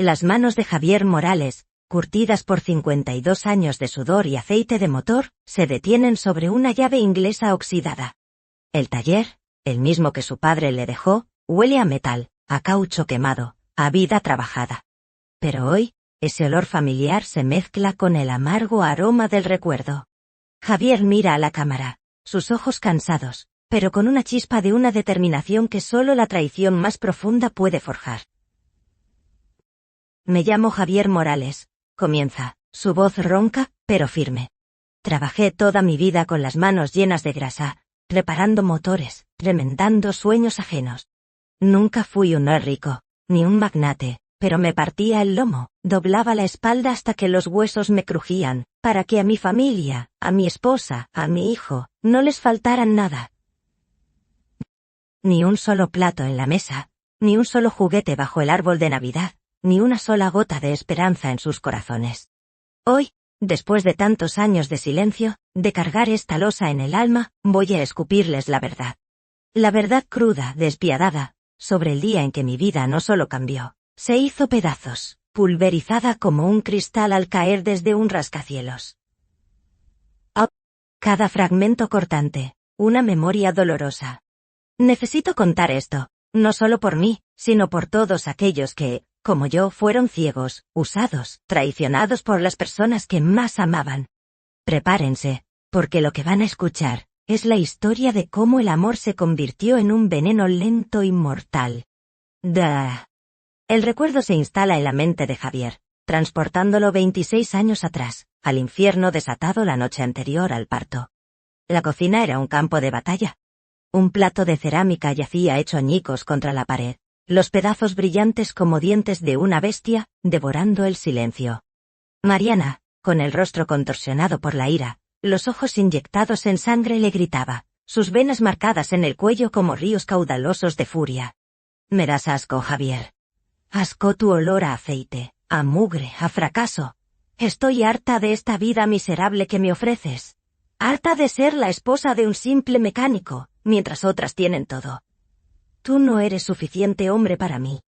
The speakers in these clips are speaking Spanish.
Las manos de Javier Morales, curtidas por 52 años de sudor y aceite de motor, se detienen sobre una llave inglesa oxidada. El taller, el mismo que su padre le dejó, huele a metal, a caucho quemado, a vida trabajada. Pero hoy, ese olor familiar se mezcla con el amargo aroma del recuerdo. Javier mira a la cámara, sus ojos cansados, pero con una chispa de una determinación que solo la traición más profunda puede forjar. Me llamo Javier Morales, comienza, su voz ronca, pero firme. Trabajé toda mi vida con las manos llenas de grasa, reparando motores, remendando sueños ajenos. Nunca fui un rico, ni un magnate, pero me partía el lomo, doblaba la espalda hasta que los huesos me crujían, para que a mi familia, a mi esposa, a mi hijo, no les faltaran nada. Ni un solo plato en la mesa, ni un solo juguete bajo el árbol de Navidad, ni una sola gota de esperanza en sus corazones. Hoy, después de tantos años de silencio, de cargar esta losa en el alma, voy a escupirles la verdad. La verdad cruda, despiadada, sobre el día en que mi vida no solo cambió, se hizo pedazos, pulverizada como un cristal al caer desde un rascacielos. Cada fragmento cortante, una memoria dolorosa. Necesito contar esto, no solo por mí, sino por todos aquellos que, como yo, fueron ciegos, usados, traicionados por las personas que más amaban. Prepárense, porque lo que van a escuchar es la historia de cómo el amor se convirtió en un veneno lento y mortal. El recuerdo se instala en la mente de Javier, transportándolo 26 años atrás, al infierno desatado la noche anterior al parto. La cocina era un campo de batalla. Un plato de cerámica yacía hecho añicos contra la pared, los pedazos brillantes como dientes de una bestia, devorando el silencio. Mariana, con el rostro contorsionado por la ira, los ojos inyectados en sangre, le gritaba, sus venas marcadas en el cuello como ríos caudalosos de furia. Me das asco, Javier. Asco tu olor a aceite, a mugre, a fracaso. Estoy harta de esta vida miserable que me ofreces. Harta de ser la esposa de un simple mecánico, mientras otras tienen todo. Tú no eres suficiente hombre para mí.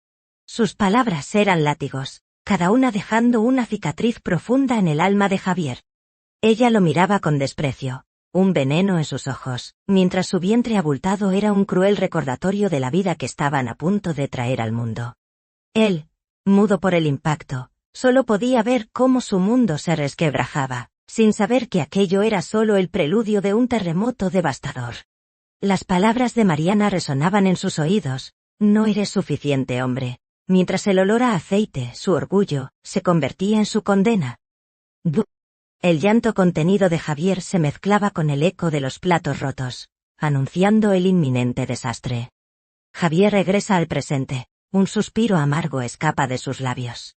Sus palabras eran látigos, cada una dejando una cicatriz profunda en el alma de Javier. Ella lo miraba con desprecio, un veneno en sus ojos, mientras su vientre abultado era un cruel recordatorio de la vida que estaban a punto de traer al mundo. Él, mudo por el impacto, solo podía ver cómo su mundo se resquebrajaba, sin saber que aquello era solo el preludio de un terremoto devastador. Las palabras de Mariana resonaban en sus oídos, no eres suficiente hombre, mientras el olor a aceite, su orgullo, se convertía en su condena. El llanto contenido de Javier se mezclaba con el eco de los platos rotos, anunciando el inminente desastre. Javier regresa al presente, un suspiro amargo escapa de sus labios.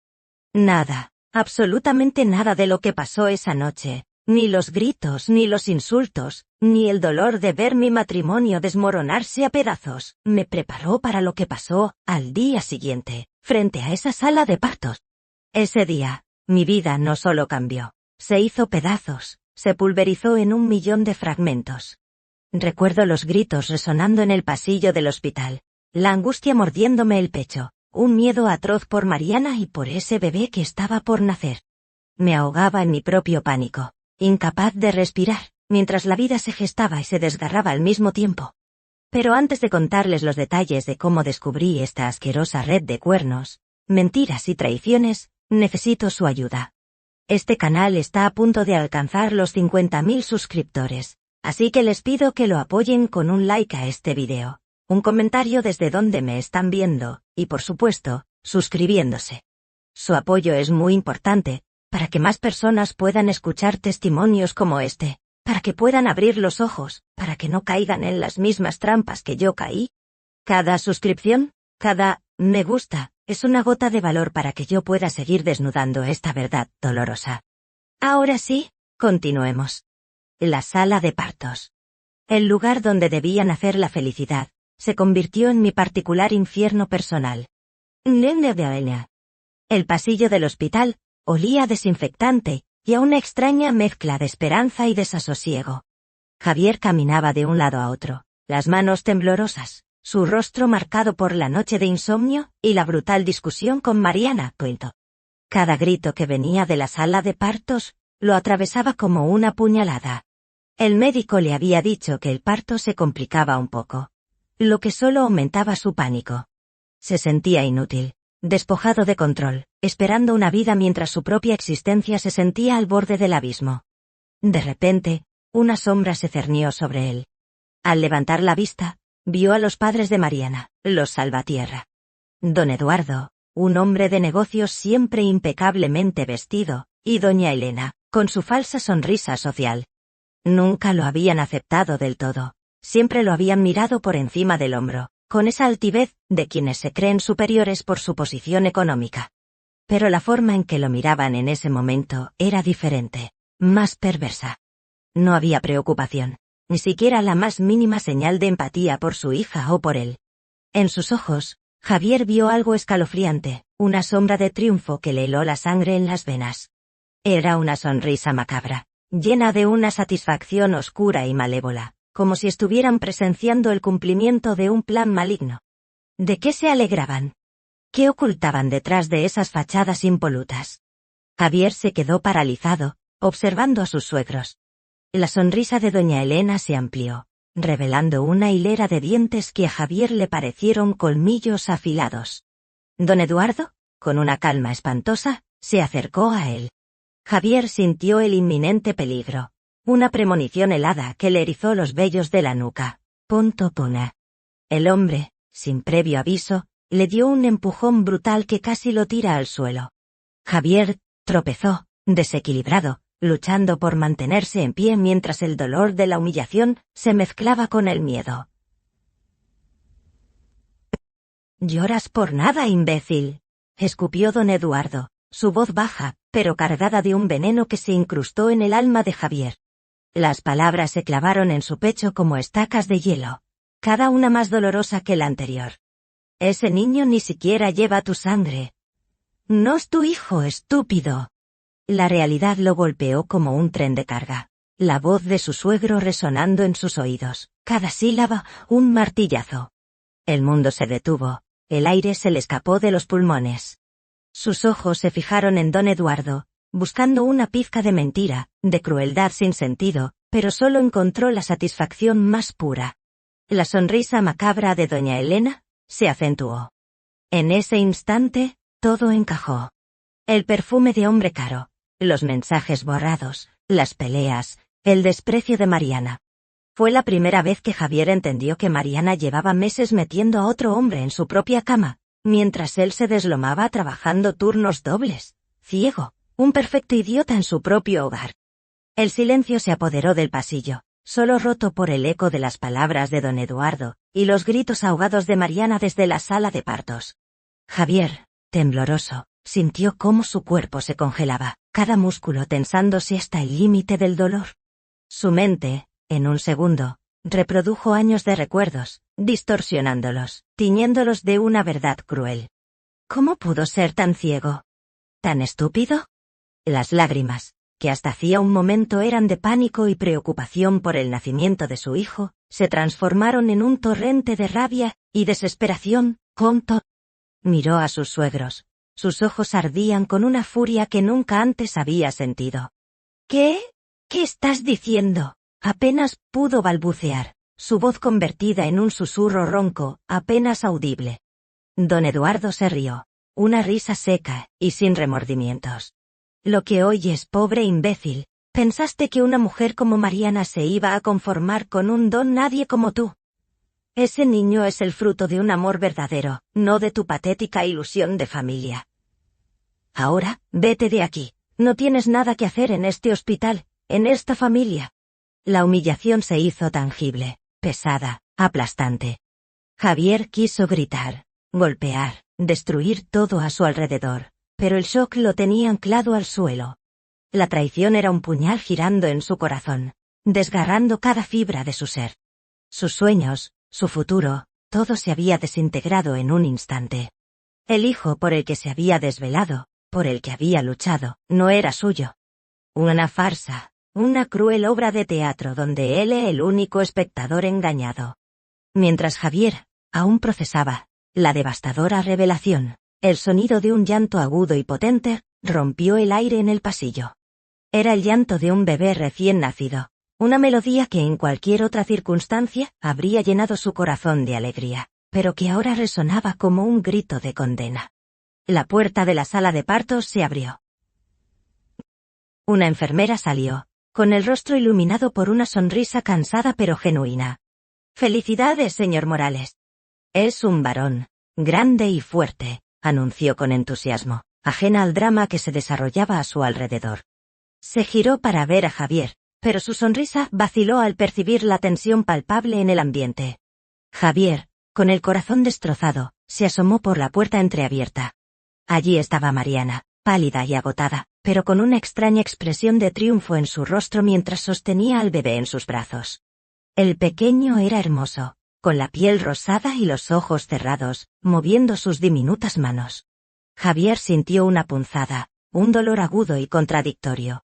Nada, absolutamente nada de lo que pasó esa noche, ni los gritos, ni los insultos, ni el dolor de ver mi matrimonio desmoronarse a pedazos, me preparó para lo que pasó al día siguiente, frente a esa sala de partos. Ese día, mi vida no solo cambió, se hizo pedazos, se pulverizó en 1.000.000 de fragmentos. Recuerdo los gritos resonando en el pasillo del hospital, la angustia mordiéndome el pecho, un miedo atroz por Mariana y por ese bebé que estaba por nacer. Me ahogaba en mi propio pánico, incapaz de respirar, mientras la vida se gestaba y se desgarraba al mismo tiempo. Pero antes de contarles los detalles de cómo descubrí esta asquerosa red de cuernos, mentiras y traiciones, necesito su ayuda. Este canal está a punto de alcanzar los 50.000 suscriptores, así que les pido que lo apoyen con un like a este video, un comentario desde donde me están viendo, y por supuesto, suscribiéndose. Su apoyo es muy importante, para que más personas puedan escuchar testimonios como este, para que puedan abrir los ojos, para que no caigan en las mismas trampas que yo caí. Cada suscripción, cada me gusta, es una gota de valor para que yo pueda seguir desnudando esta verdad dolorosa. Ahora sí, continuemos. La sala de partos. El lugar donde debía nacer la felicidad, se convirtió en mi particular infierno personal. El pasillo del hospital olía a desinfectante y a una extraña mezcla de esperanza y desasosiego. Javier caminaba de un lado a otro, las manos temblorosas, su rostro marcado por la noche de insomnio y la brutal discusión con Mariana. Cada grito que venía de la sala de partos lo atravesaba como una puñalada. El médico le había dicho que el parto se complicaba un poco, lo que solo aumentaba su pánico. Se sentía inútil, despojado de control, esperando una vida mientras su propia existencia se sentía al borde del abismo. De repente, una sombra se cernió sobre él. Al levantar la vista, vio a los padres de Mariana, los Salvatierra. Don Eduardo, un hombre de negocios siempre impecablemente vestido, y doña Elena, con su falsa sonrisa social. Nunca lo habían aceptado del todo, siempre lo habían mirado por encima del hombro, con esa altivez de quienes se creen superiores por su posición económica. Pero la forma en que lo miraban en ese momento era diferente, más perversa. No había preocupación, ni siquiera la más mínima señal de empatía por su hija o por él. En sus ojos, Javier vio algo escalofriante, una sombra de triunfo que le heló la sangre en las venas. Era una sonrisa macabra, llena de una satisfacción oscura y malévola, como si estuvieran presenciando el cumplimiento de un plan maligno. ¿De qué se alegraban? ¿Qué ocultaban detrás de esas fachadas impolutas? Javier se quedó paralizado, observando a sus suegros. La sonrisa de doña Elena se amplió, revelando una hilera de dientes que a Javier le parecieron colmillos afilados. Don Eduardo, con una calma espantosa, se acercó a él. Javier sintió el inminente peligro, una premonición helada que le erizó los vellos de la nuca. Puna. El hombre, sin previo aviso, le dio un empujón brutal que casi lo tira al suelo. Javier tropezó, desequilibrado, luchando por mantenerse en pie mientras el dolor de la humillación se mezclaba con el miedo. «¿Lloras por nada, imbécil?», escupió don Eduardo, su voz baja, pero cargada de un veneno que se incrustó en el alma de Javier. Las palabras se clavaron en su pecho como estacas de hielo, cada una más dolorosa que la anterior. «Ese niño ni siquiera lleva tu sangre. No es tu hijo, estúpido». La realidad lo golpeó como un tren de carga, la voz de su suegro resonando en sus oídos, cada sílaba un martillazo. El mundo se detuvo, el aire se le escapó de los pulmones. Sus ojos se fijaron en don Eduardo, buscando una pizca de mentira, de crueldad sin sentido, pero solo encontró la satisfacción más pura. La sonrisa macabra de doña Elena se acentuó. En ese instante, todo encajó. El perfume de hombre caro, los mensajes borrados, las peleas, el desprecio de Mariana. Fue la primera vez que Javier entendió que Mariana llevaba meses metiendo a otro hombre en su propia cama, mientras él se deslomaba trabajando turnos dobles, ciego, un perfecto idiota en su propio hogar. El silencio se apoderó del pasillo, solo roto por el eco de las palabras de don Eduardo, y los gritos ahogados de Mariana desde la sala de partos. Javier, tembloroso, sintió cómo su cuerpo se congelaba, cada músculo tensándose hasta el límite del dolor. Su mente, en un segundo, reprodujo años de recuerdos, distorsionándolos, tiñéndolos de una verdad cruel. ¿Cómo pudo ser tan ciego? ¿Tan estúpido? Las lágrimas, que hasta hacía un momento eran de pánico y preocupación por el nacimiento de su hijo, se transformaron en un torrente de rabia y desesperación. Miró a sus suegros. Sus ojos ardían con una furia que nunca antes había sentido. «¿Qué? ¿Qué estás diciendo?», apenas pudo balbucear, su voz convertida en un susurro ronco, apenas audible. Don Eduardo se rió, una risa seca y sin remordimientos. «Lo que oyes, pobre imbécil, pensaste que una mujer como Mariana se iba a conformar con un don nadie como tú. Ese niño es el fruto de un amor verdadero, no de tu patética ilusión de familia. Ahora, vete de aquí, no tienes nada que hacer en este hospital, en esta familia». La humillación se hizo tangible, pesada, aplastante. Javier quiso gritar, golpear, destruir todo a su alrededor, pero el shock lo tenía anclado al suelo. La traición era un puñal girando en su corazón, desgarrando cada fibra de su ser. Sus sueños, su futuro, todo se había desintegrado en un instante. El hijo por el que se había desvelado, por el que había luchado, no era suyo. Una farsa, una cruel obra de teatro donde él era el único espectador engañado. Mientras Javier, aún procesaba la devastadora revelación. El sonido de un llanto agudo y potente rompió el aire en el pasillo. Era el llanto de un bebé recién nacido, una melodía que en cualquier otra circunstancia habría llenado su corazón de alegría, pero que ahora resonaba como un grito de condena. La puerta de la sala de partos se abrió. Una enfermera salió, con el rostro iluminado por una sonrisa cansada pero genuina. «Felicidades, señor Morales. Es un varón, grande y fuerte», anunció con entusiasmo, ajena al drama que se desarrollaba a su alrededor. Se giró para ver a Javier, pero su sonrisa vaciló al percibir la tensión palpable en el ambiente. Javier, con el corazón destrozado, se asomó por la puerta entreabierta. Allí estaba Mariana, pálida y agotada, pero con una extraña expresión de triunfo en su rostro mientras sostenía al bebé en sus brazos. El pequeño era hermoso, con la piel rosada y los ojos cerrados, moviendo sus diminutas manos. Javier sintió una punzada, un dolor agudo y contradictorio.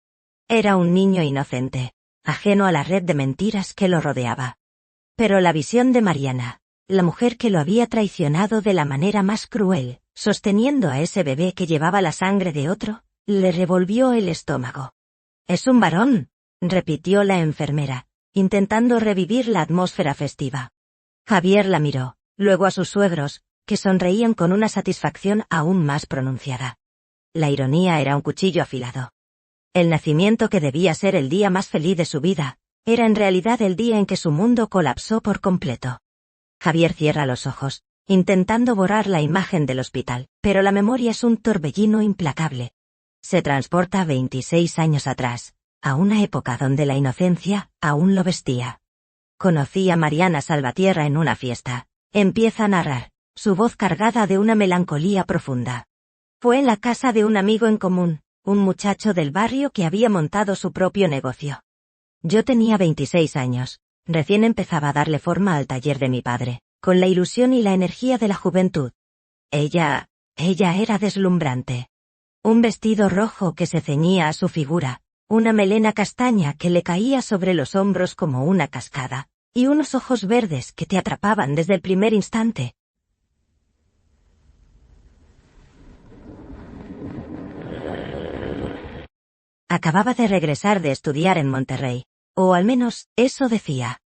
Era un niño inocente, ajeno a la red de mentiras que lo rodeaba. Pero la visión de Mariana, la mujer que lo había traicionado de la manera más cruel, sosteniendo a ese bebé que llevaba la sangre de otro, le revolvió el estómago. «Es un varón», repitió la enfermera, intentando revivir la atmósfera festiva. Javier la miró, luego a sus suegros, que sonreían con una satisfacción aún más pronunciada. La ironía era un cuchillo afilado. El nacimiento que debía ser el día más feliz de su vida, era en realidad el día en que su mundo colapsó por completo. Javier cierra los ojos, intentando borrar la imagen del hospital, pero la memoria es un torbellino implacable. Se transporta 26 años atrás, a una época donde la inocencia aún lo vestía. Conocí a Mariana Salvatierra en una fiesta. Empieza a narrar, su voz cargada de una melancolía profunda. Fue en la casa de un amigo en común, un muchacho del barrio que había montado su propio negocio. Yo tenía 26 años, recién empezaba a darle forma al taller de mi padre, con la ilusión y la energía de la juventud. Ella era deslumbrante. Un vestido rojo que se ceñía a su figura, una melena castaña que le caía sobre los hombros como una cascada, y unos ojos verdes que te atrapaban desde el primer instante. Acababa de regresar de estudiar en Monterrey, o al menos, eso decía.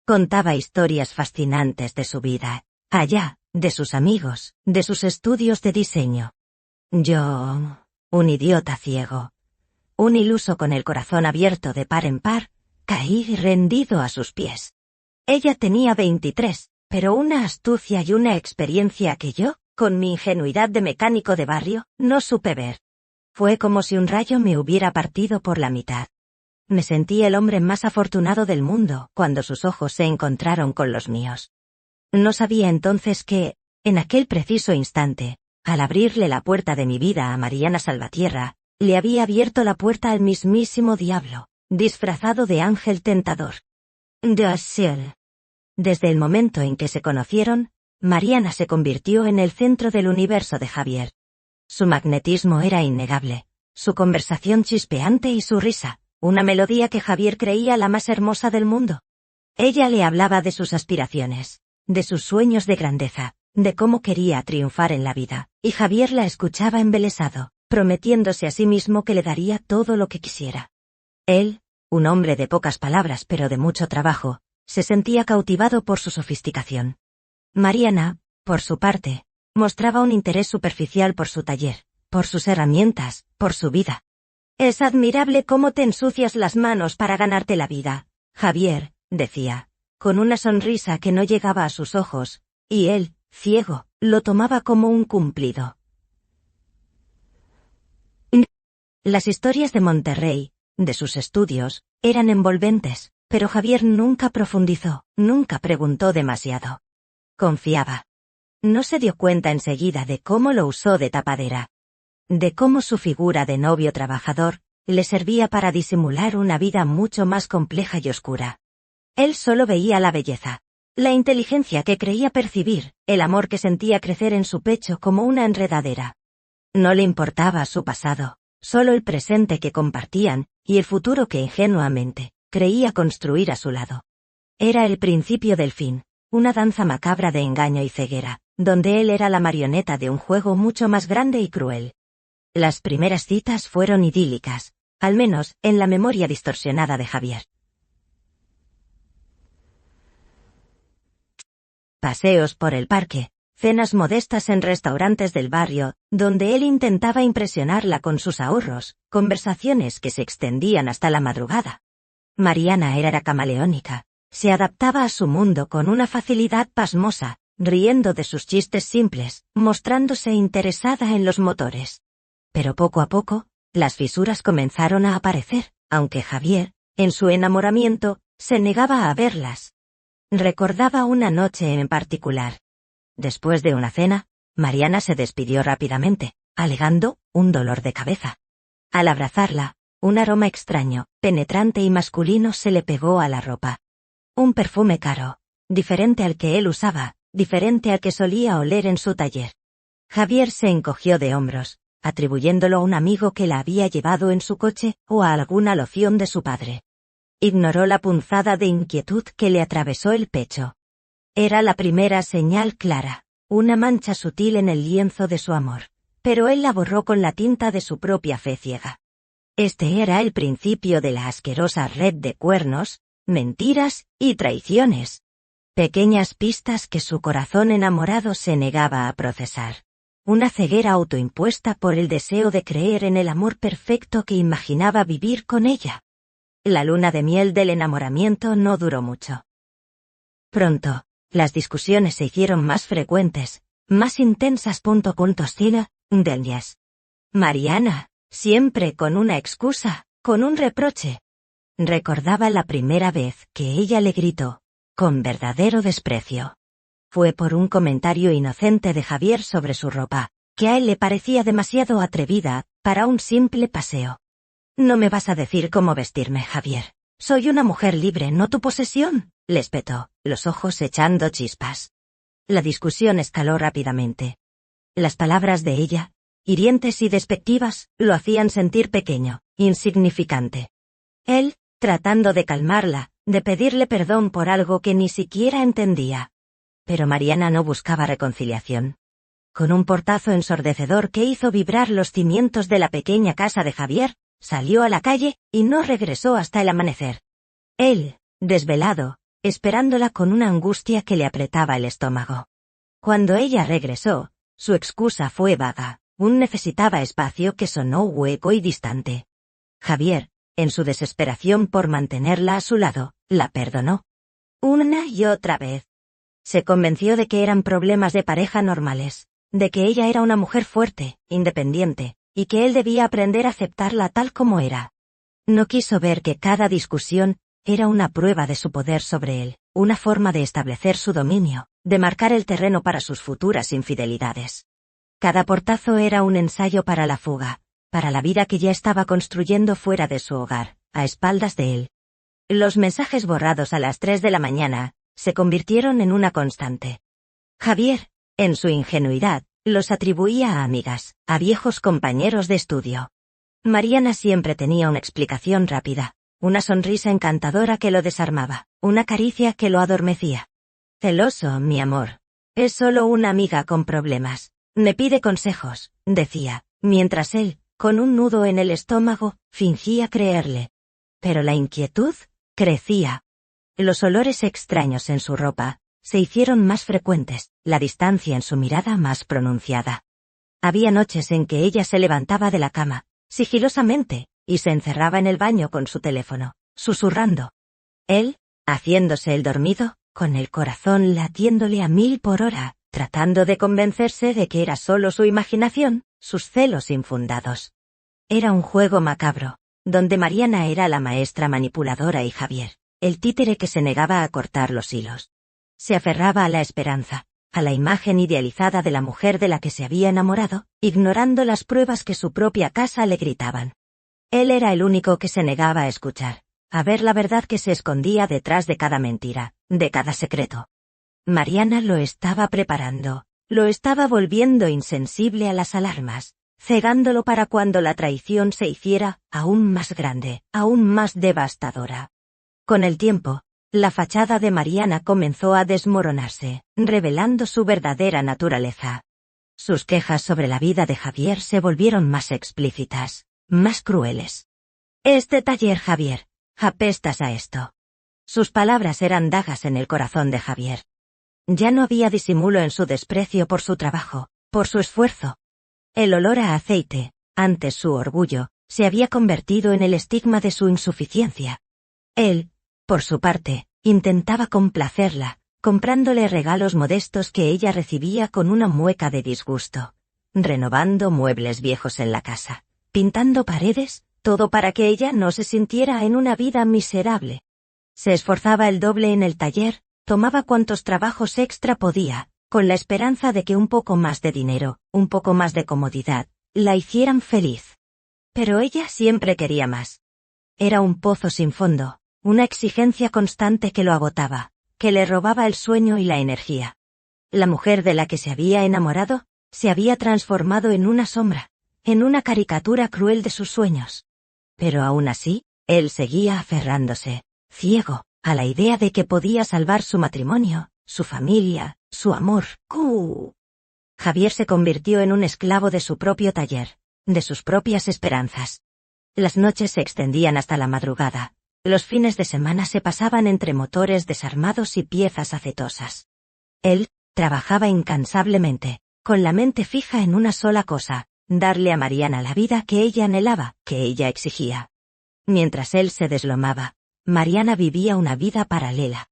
Contaba historias fascinantes de su vida, allá, de sus amigos, de sus estudios de diseño. Yo, un idiota ciego, un iluso con el corazón abierto de par en par, caí rendido a sus pies. Ella tenía 23, pero una astucia y una experiencia que yo, con mi ingenuidad de mecánico de barrio, no supe ver. Fue como si un rayo me hubiera partido por la mitad. Me sentí el hombre más afortunado del mundo cuando sus ojos se encontraron con los míos. No sabía entonces que, en aquel preciso instante, al abrirle la puerta de mi vida a Mariana Salvatierra, le había abierto la puerta al mismísimo diablo, disfrazado de ángel tentador. Dios ciel. Desde el momento en que se conocieron, Mariana se convirtió en el centro del universo de Javier. Su magnetismo era innegable, su conversación chispeante y su risa, una melodía que Javier creía la más hermosa del mundo. Ella le hablaba de sus aspiraciones, de sus sueños de grandeza, de cómo quería triunfar en la vida, y Javier la escuchaba embelesado, prometiéndose a sí mismo que le daría todo lo que quisiera. Él, un hombre de pocas palabras pero de mucho trabajo, se sentía cautivado por su sofisticación. Mariana, por su parte, mostraba un interés superficial por su taller, por sus herramientas, por su vida. «Es admirable cómo te ensucias las manos para ganarte la vida», Javier, decía, con una sonrisa que no llegaba a sus ojos, y él, ciego, lo tomaba como un cumplido. Las historias de Monterrey, de sus estudios, eran envolventes, pero Javier nunca profundizó, nunca preguntó demasiado. Confiaba. No se dio cuenta enseguida de cómo lo usó de tapadera. De cómo su figura de novio trabajador le servía para disimular una vida mucho más compleja y oscura. Él solo veía la belleza, la inteligencia que creía percibir, el amor que sentía crecer en su pecho como una enredadera. No le importaba su pasado, solo el presente que compartían y el futuro que ingenuamente creía construir a su lado. Era el principio del fin, una danza macabra de engaño y ceguera, donde él era la marioneta de un juego mucho más grande y cruel. Las primeras citas fueron idílicas, al menos en la memoria distorsionada de Javier. Paseos por el parque, cenas modestas en restaurantes del barrio, donde él intentaba impresionarla con sus ahorros, conversaciones que se extendían hasta la madrugada. Mariana era camaleónica, se adaptaba a su mundo con una facilidad pasmosa, riendo de sus chistes simples, mostrándose interesada en los motores. Pero poco a poco, las fisuras comenzaron a aparecer, aunque Javier, en su enamoramiento, se negaba a verlas. Recordaba una noche en particular. Después de una cena, Mariana se despidió rápidamente, alegando un dolor de cabeza. Al abrazarla, un aroma extraño, penetrante y masculino se le pegó a la ropa. Un perfume caro, diferente al que él usaba, diferente al que solía oler en su taller. Javier se encogió de hombros, atribuyéndolo a un amigo que la había llevado en su coche o a alguna loción de su padre. Ignoró la punzada de inquietud que le atravesó el pecho. Era la primera señal clara, una mancha sutil en el lienzo de su amor, pero él la borró con la tinta de su propia fe ciega. Este era el principio de la asquerosa red de cuernos, mentiras y traiciones. Pequeñas pistas que su corazón enamorado se negaba a procesar. Una ceguera autoimpuesta por el deseo de creer en el amor perfecto que imaginaba vivir con ella. La luna de miel del enamoramiento no duró mucho. Pronto, las discusiones se hicieron más frecuentes, más intensas. Delnies. Mariana, siempre con una excusa, con un reproche. Recordaba la primera vez que ella le gritó, con verdadero desprecio. Fue por un comentario inocente de Javier sobre su ropa, que a él le parecía demasiado atrevida para un simple paseo. «No me vas a decir cómo vestirme, Javier. Soy una mujer libre, no tu posesión», le espetó, los ojos echando chispas. La discusión escaló rápidamente. Las palabras de ella, hirientes y despectivas, lo hacían sentir pequeño, insignificante. Él, tratando de calmarla, de pedirle perdón por algo que ni siquiera entendía. Pero Mariana no buscaba reconciliación. Con un portazo ensordecedor que hizo vibrar los cimientos de la pequeña casa de Javier, salió a la calle y no regresó hasta el amanecer. Él, desvelado, esperándola con una angustia que le apretaba el estómago. Cuando ella regresó, su excusa fue vaga, necesitaba espacio que sonó hueco y distante. Javier, en su desesperación por mantenerla a su lado, la perdonó. Una y otra vez. Se convenció de que eran problemas de pareja normales, de que ella era una mujer fuerte, independiente, y que él debía aprender a aceptarla tal como era. No quiso ver que cada discusión era una prueba de su poder sobre él, una forma de establecer su dominio, de marcar el terreno para sus futuras infidelidades. Cada portazo era un ensayo para la fuga, para la vida que ya estaba construyendo fuera de su hogar, a espaldas de él. Los mensajes borrados a las 3 de la mañana se convirtieron en una constante. Javier, en su ingenuidad, los atribuía a amigas, a viejos compañeros de estudio. Mariana siempre tenía una explicación rápida, una sonrisa encantadora que lo desarmaba, una caricia que lo adormecía. «Celoso, mi amor. Es solo una amiga con problemas. Me pide consejos», decía, mientras él, con un nudo en el estómago, fingía creerle. Pero la inquietud crecía. Los olores extraños en su ropa se hicieron más frecuentes, la distancia en su mirada más pronunciada. Había noches en que ella se levantaba de la cama, sigilosamente, y se encerraba en el baño con su teléfono, susurrando. Él, haciéndose el dormido, con el corazón latiéndole a 1000 por hora, tratando de convencerse de que era solo su imaginación, sus celos infundados. Era un juego macabro, donde Mariana era la maestra manipuladora y Javier, el títere que se negaba a cortar los hilos. Se aferraba a la esperanza, a la imagen idealizada de la mujer de la que se había enamorado, ignorando las pruebas que su propia casa le gritaban. Él era el único que se negaba a escuchar, a ver la verdad que se escondía detrás de cada mentira, de cada secreto. Mariana lo estaba preparando, lo estaba volviendo insensible a las alarmas, cegándolo para cuando la traición se hiciera aún más grande, aún más devastadora. Con el tiempo, la fachada de Mariana comenzó a desmoronarse, revelando su verdadera naturaleza. Sus quejas sobre la vida de Javier se volvieron más explícitas, más crueles. Este taller, Javier, apestas a esto. Sus palabras eran dagas en el corazón de Javier. Ya no había disimulo en su desprecio por su trabajo, por su esfuerzo. El olor a aceite, antes su orgullo, se había convertido en el estigma de su insuficiencia. Él, por su parte, intentaba complacerla, comprándole regalos modestos que ella recibía con una mueca de disgusto, renovando muebles viejos en la casa, pintando paredes, todo para que ella no se sintiera en una vida miserable. Se esforzaba el doble en el taller, tomaba cuantos trabajos extra podía, con la esperanza de que un poco más de dinero, un poco más de comodidad, la hicieran feliz. Pero ella siempre quería más. Era un pozo sin fondo, una exigencia constante que lo agotaba, que le robaba el sueño y la energía. La mujer de la que se había enamorado, se había transformado en una sombra, en una caricatura cruel de sus sueños. Pero aún así, él seguía aferrándose, ciego, a la idea de que podía salvar su matrimonio, su familia, su amor. Javier se convirtió en un esclavo de su propio taller, de sus propias esperanzas. Las noches se extendían hasta la madrugada. Los fines de semana se pasaban entre motores desarmados y piezas acetosas. Él trabajaba incansablemente, con la mente fija en una sola cosa, darle a Mariana la vida que ella anhelaba, que ella exigía. Mientras él se deslomaba, Mariana vivía una vida paralela.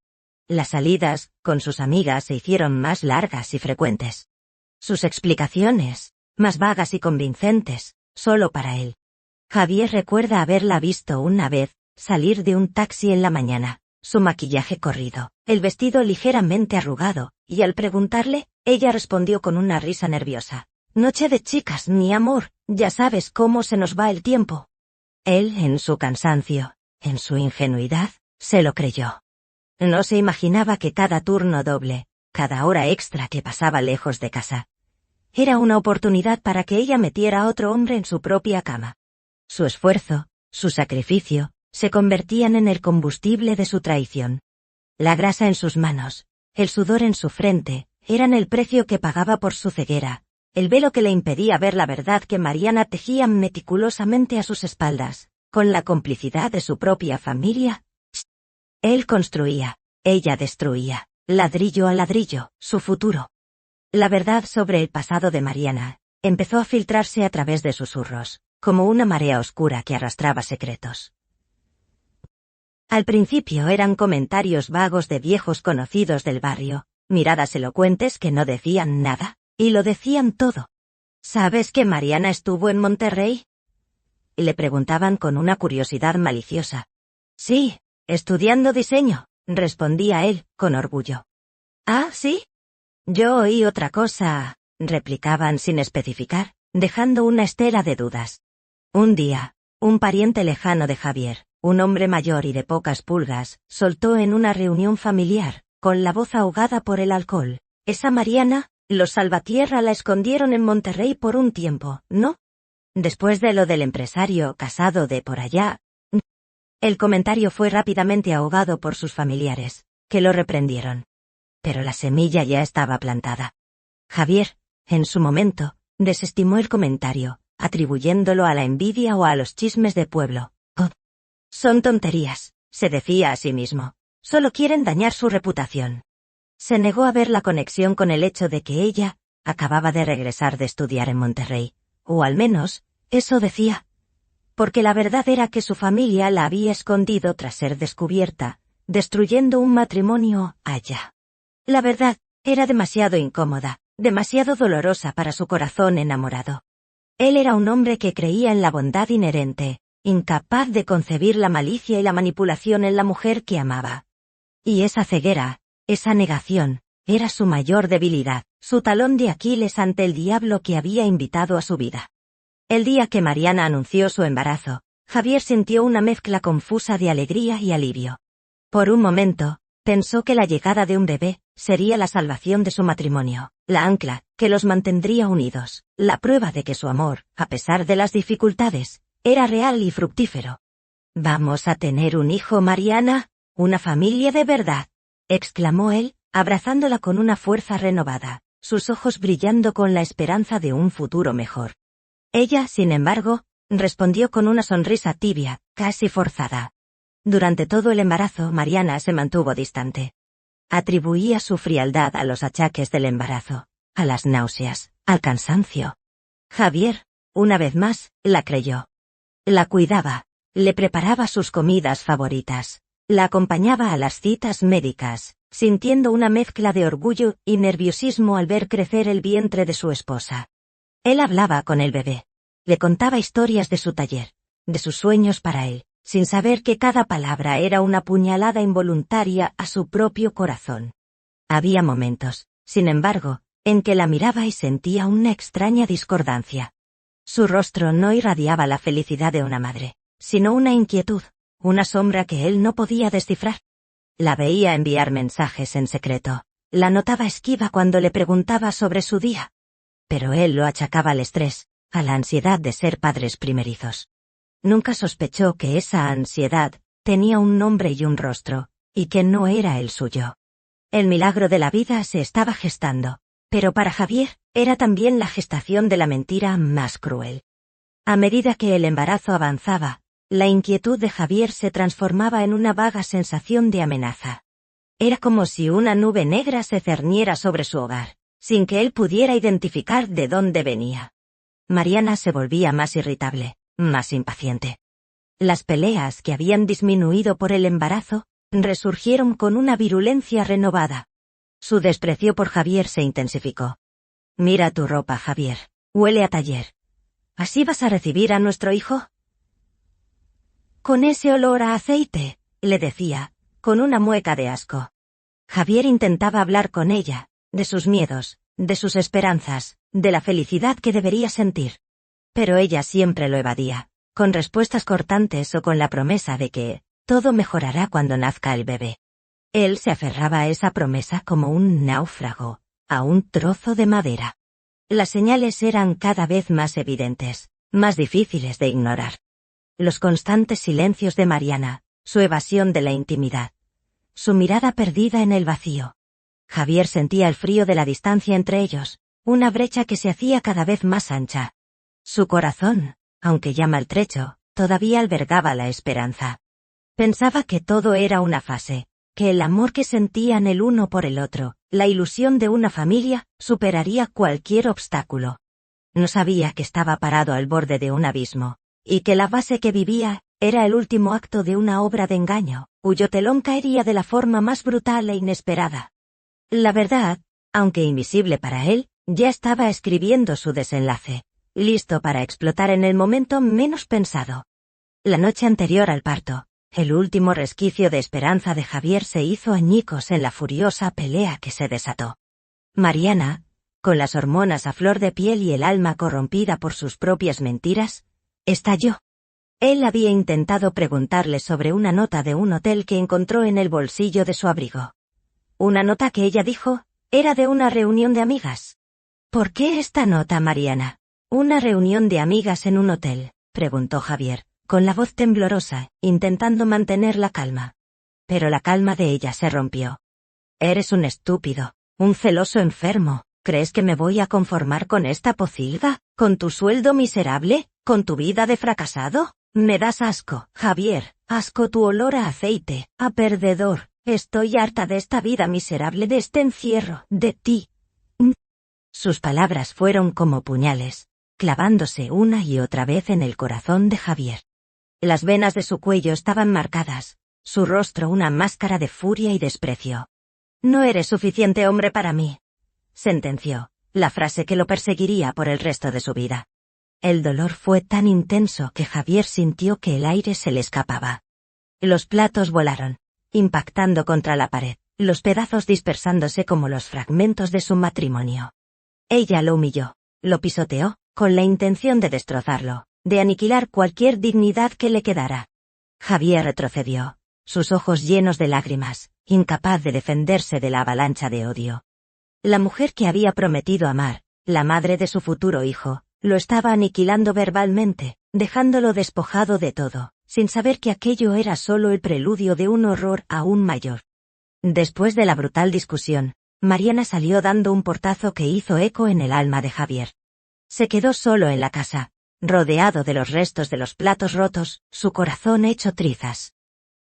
Las salidas, con sus amigas, se hicieron más largas y frecuentes. Sus explicaciones, más vagas y convincentes, solo para él. Javier recuerda haberla visto una vez, salir de un taxi en la mañana, su maquillaje corrido, el vestido ligeramente arrugado, y al preguntarle, ella respondió con una risa nerviosa. Noche de chicas, mi amor, ya sabes cómo se nos va el tiempo. Él, en su cansancio, en su ingenuidad, se lo creyó. No se imaginaba que cada turno doble, cada hora extra que pasaba lejos de casa, era una oportunidad para que ella metiera a otro hombre en su propia cama. Su esfuerzo, su sacrificio, se convertían en el combustible de su traición. La grasa en sus manos, el sudor en su frente, eran el precio que pagaba por su ceguera, el velo que le impedía ver la verdad que Mariana tejía meticulosamente a sus espaldas, con la complicidad de su propia familia. Él construía, ella destruía, ladrillo a ladrillo, su futuro. La verdad sobre el pasado de Mariana empezó a filtrarse a través de susurros, como una marea oscura que arrastraba secretos. Al principio eran comentarios vagos de viejos conocidos del barrio, miradas elocuentes que no decían nada, y lo decían todo. ¿Sabes que Mariana estuvo en Monterrey? Le preguntaban con una curiosidad maliciosa. Sí, estudiando diseño, respondía él, con orgullo. ¿Ah, sí? Yo oí otra cosa, replicaban sin especificar, dejando una estela de dudas. Un día, un pariente lejano de Javier, un hombre mayor y de pocas pulgas, soltó en una reunión familiar, con la voz ahogada por el alcohol. Esa Mariana, los Salvatierra la escondieron en Monterrey por un tiempo, ¿no? Después de lo del empresario casado de por allá. El comentario fue rápidamente ahogado por sus familiares, que lo reprendieron. Pero la semilla ya estaba plantada. Javier, en su momento, desestimó el comentario, atribuyéndolo a la envidia o a los chismes de pueblo. Oh, son tonterías, se decía a sí mismo. Solo quieren dañar su reputación. Se negó a ver la conexión con el hecho de que ella acababa de regresar de estudiar en Monterrey, o al menos, eso decía. Porque la verdad era que su familia la había escondido tras ser descubierta, destruyendo un matrimonio allá. La verdad, era demasiado incómoda, demasiado dolorosa para su corazón enamorado. Él era un hombre que creía en la bondad inherente, incapaz de concebir la malicia y la manipulación en la mujer que amaba. Y esa ceguera, esa negación, era su mayor debilidad, su talón de Aquiles ante el diablo que había invitado a su vida. El día que Mariana anunció su embarazo, Javier sintió una mezcla confusa de alegría y alivio. Por un momento, pensó que la llegada de un bebé sería la salvación de su matrimonio, la ancla que los mantendría unidos, la prueba de que su amor, a pesar de las dificultades, era real y fructífero. ¿Vamos a tener un hijo, Mariana? Una familia de verdad, exclamó él, abrazándola con una fuerza renovada, sus ojos brillando con la esperanza de un futuro mejor. Ella, sin embargo, respondió con una sonrisa tibia, casi forzada. Durante todo el embarazo, Mariana se mantuvo distante. Atribuía su frialdad a los achaques del embarazo, a las náuseas, al cansancio. Javier, una vez más, la creyó. La cuidaba, le preparaba sus comidas favoritas, la acompañaba a las citas médicas, sintiendo una mezcla de orgullo y nerviosismo al ver crecer el vientre de su esposa. Él hablaba con el bebé. Le contaba historias de su taller, de sus sueños para él, sin saber que cada palabra era una puñalada involuntaria a su propio corazón. Había momentos, sin embargo, en que la miraba y sentía una extraña discordancia. Su rostro no irradiaba la felicidad de una madre, sino una inquietud, una sombra que él no podía descifrar. La veía enviar mensajes en secreto, la notaba esquiva cuando le preguntaba sobre su día. Pero él lo achacaba al estrés, a la ansiedad de ser padres primerizos. Nunca sospechó que esa ansiedad tenía un nombre y un rostro, y que no era el suyo. El milagro de la vida se estaba gestando, pero para Javier era también la gestación de la mentira más cruel. A medida que el embarazo avanzaba, la inquietud de Javier se transformaba en una vaga sensación de amenaza. Era como si una nube negra se cerniera sobre su hogar, sin que él pudiera identificar de dónde venía. Mariana se volvía más irritable, más impaciente. Las peleas que habían disminuido por el embarazo, resurgieron con una virulencia renovada. Su desprecio por Javier se intensificó. «Mira tu ropa, Javier. Huele a taller. ¿Así vas a recibir a nuestro hijo?» «Con ese olor a aceite», le decía, con una mueca de asco. Javier intentaba hablar con ella, de sus miedos, de sus esperanzas, de la felicidad que debería sentir. Pero ella siempre lo evadía, con respuestas cortantes o con la promesa de que todo mejorará cuando nazca el bebé. Él se aferraba a esa promesa como un náufrago, a un trozo de madera. Las señales eran cada vez más evidentes, más difíciles de ignorar. Los constantes silencios de Mariana, su evasión de la intimidad, su mirada perdida en el vacío. Javier sentía el frío de la distancia entre ellos, una brecha que se hacía cada vez más ancha. Su corazón, aunque ya maltrecho, todavía albergaba la esperanza. Pensaba que todo era una fase, que el amor que sentían el uno por el otro, la ilusión de una familia, superaría cualquier obstáculo. No sabía que estaba parado al borde de un abismo, y que la base que vivía era el último acto de una obra de engaño, cuyo telón caería de la forma más brutal e inesperada. La verdad, aunque invisible para él, ya estaba escribiendo su desenlace, listo para explotar en el momento menos pensado. La noche anterior al parto, el último resquicio de esperanza de Javier se hizo añicos en la furiosa pelea que se desató. Mariana, con las hormonas a flor de piel y el alma corrompida por sus propias mentiras, estalló. Él había intentado preguntarle sobre una nota de un hotel que encontró en el bolsillo de su abrigo. Una nota que ella dijo, era de una reunión de amigas. «¿Por qué esta nota, Mariana? ¿Una reunión de amigas en un hotel?», preguntó Javier, con la voz temblorosa, intentando mantener la calma. Pero la calma de ella se rompió. «Eres un estúpido, un celoso enfermo. ¿Crees que me voy a conformar con esta pocilga? ¿Con tu sueldo miserable? ¿Con tu vida de fracasado? Me das asco, Javier, asco tu olor a aceite, a perdedor. Estoy harta de esta vida miserable, de este encierro, de ti». Sus palabras fueron como puñales, clavándose una y otra vez en el corazón de Javier. Las venas de su cuello estaban marcadas, su rostro una máscara de furia y desprecio. «No eres suficiente hombre para mí», sentenció, la frase que lo perseguiría por el resto de su vida. El dolor fue tan intenso que Javier sintió que el aire se le escapaba. Los platos volaron, impactando contra la pared, los pedazos dispersándose como los fragmentos de su matrimonio. Ella lo humilló, lo pisoteó, con la intención de destrozarlo, de aniquilar cualquier dignidad que le quedara. Javier retrocedió, sus ojos llenos de lágrimas, incapaz de defenderse de la avalancha de odio. La mujer que había prometido amar, la madre de su futuro hijo, lo estaba aniquilando verbalmente, dejándolo despojado de todo, sin saber que aquello era solo el preludio de un horror aún mayor. Después de la brutal discusión, Mariana salió dando un portazo que hizo eco en el alma de Javier. Se quedó solo en la casa, rodeado de los restos de los platos rotos, su corazón hecho trizas.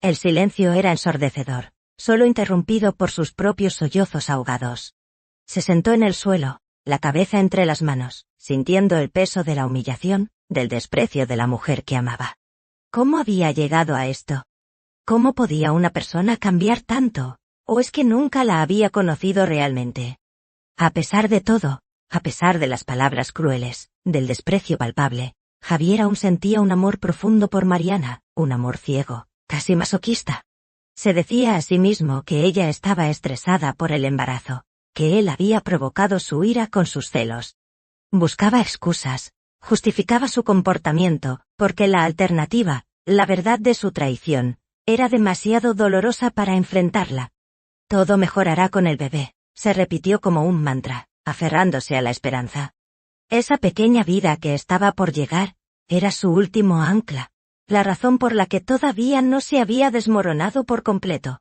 El silencio era ensordecedor, solo interrumpido por sus propios sollozos ahogados. Se sentó en el suelo, la cabeza entre las manos, sintiendo el peso de la humillación, del desprecio de la mujer que amaba. ¿Cómo había llegado a esto? ¿Cómo podía una persona cambiar tanto? ¿O es que nunca la había conocido realmente? A pesar de todo, a pesar de las palabras crueles, del desprecio palpable, Javier aún sentía un amor profundo por Mariana, un amor ciego, casi masoquista. Se decía a sí mismo que ella estaba estresada por el embarazo, que él había provocado su ira con sus celos. Buscaba excusas, justificaba su comportamiento, porque la alternativa, la verdad de su traición, era demasiado dolorosa para enfrentarla. Todo mejorará con el bebé, se repitió como un mantra, aferrándose a la esperanza. Esa pequeña vida que estaba por llegar, era su último ancla, la razón por la que todavía no se había desmoronado por completo.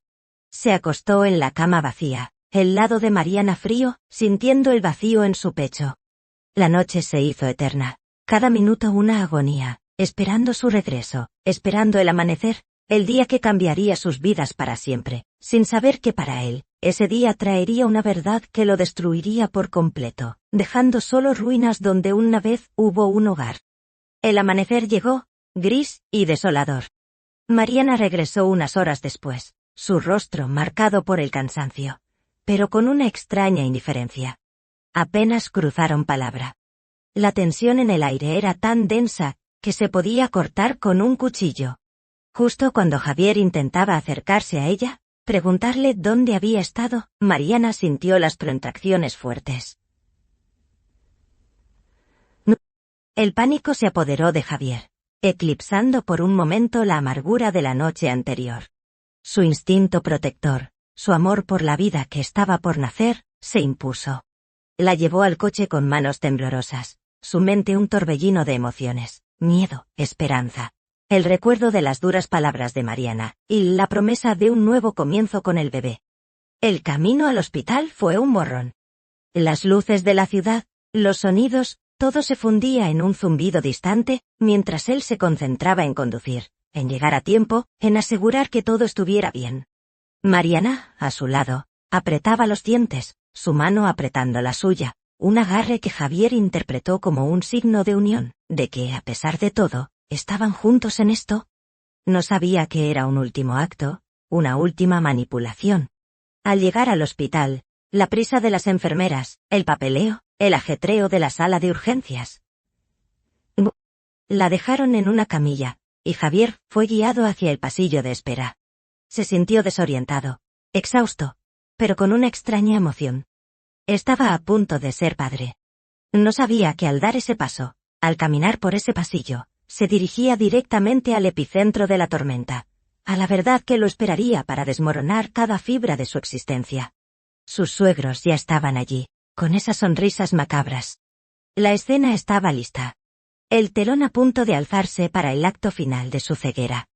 Se acostó en la cama vacía, el lado de Mariana frío, sintiendo el vacío en su pecho. La noche se hizo eterna, cada minuto una agonía, esperando su regreso, esperando el amanecer, el día que cambiaría sus vidas para siempre, sin saber que para él, ese día traería una verdad que lo destruiría por completo, dejando solo ruinas donde una vez hubo un hogar. El amanecer llegó, gris y desolador. Mariana regresó unas horas después, su rostro marcado por el cansancio, pero con una extraña indiferencia. Apenas cruzaron palabra. La tensión en el aire era tan densa, que se podía cortar con un cuchillo. Justo cuando Javier intentaba acercarse a ella, preguntarle dónde había estado, Mariana sintió las contracciones fuertes. El pánico se apoderó de Javier, eclipsando por un momento la amargura de la noche anterior. Su instinto protector, su amor por la vida que estaba por nacer, se impuso. La llevó al coche con manos temblorosas, su mente un torbellino de emociones, miedo, esperanza. El recuerdo de las duras palabras de Mariana, y la promesa de un nuevo comienzo con el bebé. El camino al hospital fue un borrón. Las luces de la ciudad, los sonidos, todo se fundía en un zumbido distante, mientras él se concentraba en conducir, en llegar a tiempo, en asegurar que todo estuviera bien. Mariana, a su lado, apretaba los dientes, su mano apretando la suya, un agarre que Javier interpretó como un signo de unión, de que, a pesar de todo, ¿estaban juntos en esto? No sabía que era un último acto, una última manipulación. Al llegar al hospital, la prisa de las enfermeras, el papeleo, el ajetreo de la sala de urgencias. La dejaron en una camilla, y Javier fue guiado hacia el pasillo de espera. Se sintió desorientado, exhausto, pero con una extraña emoción. Estaba a punto de ser padre. No sabía que al dar ese paso, al caminar por ese pasillo, se dirigía directamente al epicentro de la tormenta, a la verdad que lo esperaría para desmoronar cada fibra de su existencia. Sus suegros ya estaban allí, con esas sonrisas macabras. La escena estaba lista. El telón a punto de alzarse para el acto final de su ceguera.